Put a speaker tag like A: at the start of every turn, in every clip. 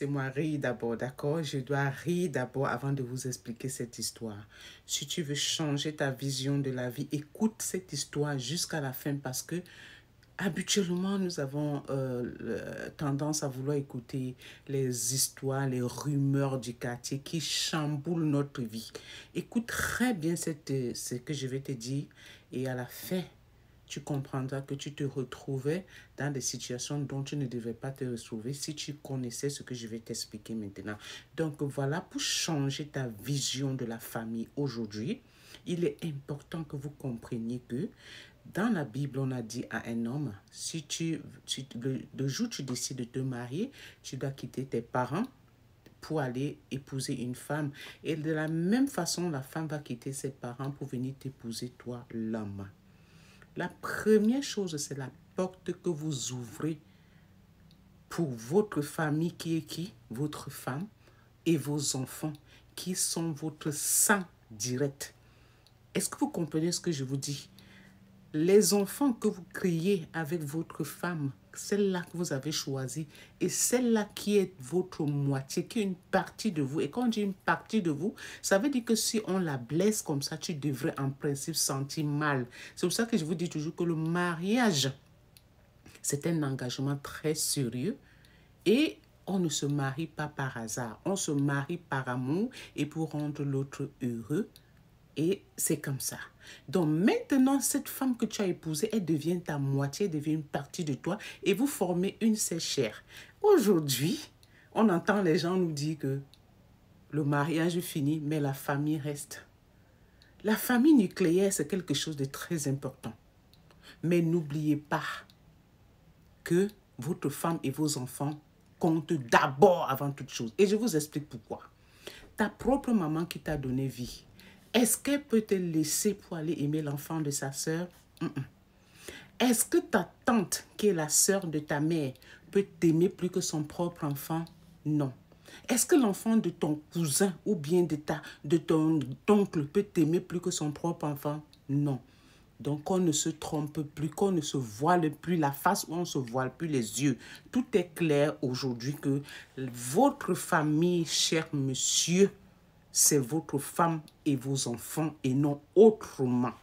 A: C'est moi rire d'abord, d'accord? Je dois rire d'abord avant de vous expliquer cette histoire. Si tu veux changer ta vision de la vie, écoute cette histoire jusqu'à la fin parce que habituellement, nous avons tendance à vouloir écouter les histoires, les rumeurs du quartier qui chamboulent notre vie. Écoute très bien ce que je vais te dire et à la fin, tu comprendras que tu te retrouvais dans des situations dont tu ne devais pas te retrouver si tu connaissais ce que je vais t'expliquer maintenant. Donc voilà, pour changer ta vision de la famille aujourd'hui, il est important que vous compreniez que dans la Bible, on a dit à un homme, si le jour où tu décides de te marier, tu dois quitter tes parents pour aller épouser une femme. Et de la même façon, la femme va quitter ses parents pour venir t'épouser toi, l'homme. La première chose, c'est la porte que vous ouvrez pour votre famille qui est qui? Votre femme et vos enfants qui sont votre sang direct. Est-ce que vous comprenez ce que je vous dis? Les enfants que vous créez avec votre femme, celle-là que vous avez choisie, et celle-là qui est votre moitié, qui est une partie de vous. Et quand on dit une partie de vous, ça veut dire que si on la blesse comme ça, tu devrais en principe sentir mal. C'est pour ça que je vous dis toujours que le mariage, c'est un engagement très sérieux et on ne se marie pas par hasard. On se marie par amour et pour rendre l'autre heureux. Et c'est comme ça. Donc maintenant, cette femme que tu as épousée, elle devient ta moitié, elle devient une partie de toi et vous formez une seule chair. Aujourd'hui, on entend les gens nous dire que le mariage est fini, mais la famille reste. La famille nucléaire, c'est quelque chose de très important. Mais n'oubliez pas que votre femme et vos enfants comptent d'abord avant toute chose. Et je vous explique pourquoi. Ta propre maman qui t'a donné vie, est-ce qu'elle peut te laisser pour aller aimer l'enfant de sa sœur? Est-ce que ta tante, qui est la sœur de ta mère, peut t'aimer plus que son propre enfant? Non. Est-ce que l'enfant de ton cousin ou bien de ton oncle peut t'aimer plus que son propre enfant? Non. Donc, qu'on ne se trompe plus, qu'on ne se voile plus la face ou on ne se voile plus les yeux. Tout est clair aujourd'hui que votre famille, cher monsieur, c'est votre femme et vos enfants et non autrement.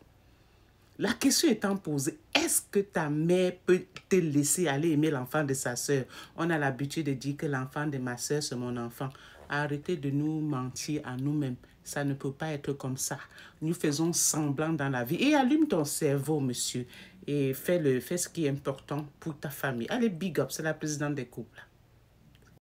A: La question étant posée, est-ce que ta mère peut te laisser aller aimer l'enfant de sa sœur? On a l'habitude de dire que l'enfant de ma sœur, c'est mon enfant. Arrêtez de nous mentir à nous-mêmes. Ça ne peut pas être comme ça. Nous faisons semblant dans la vie. Et allume ton cerveau, monsieur. Et fais ce qui est important pour ta famille. Allez, big up, c'est la présidente des couples.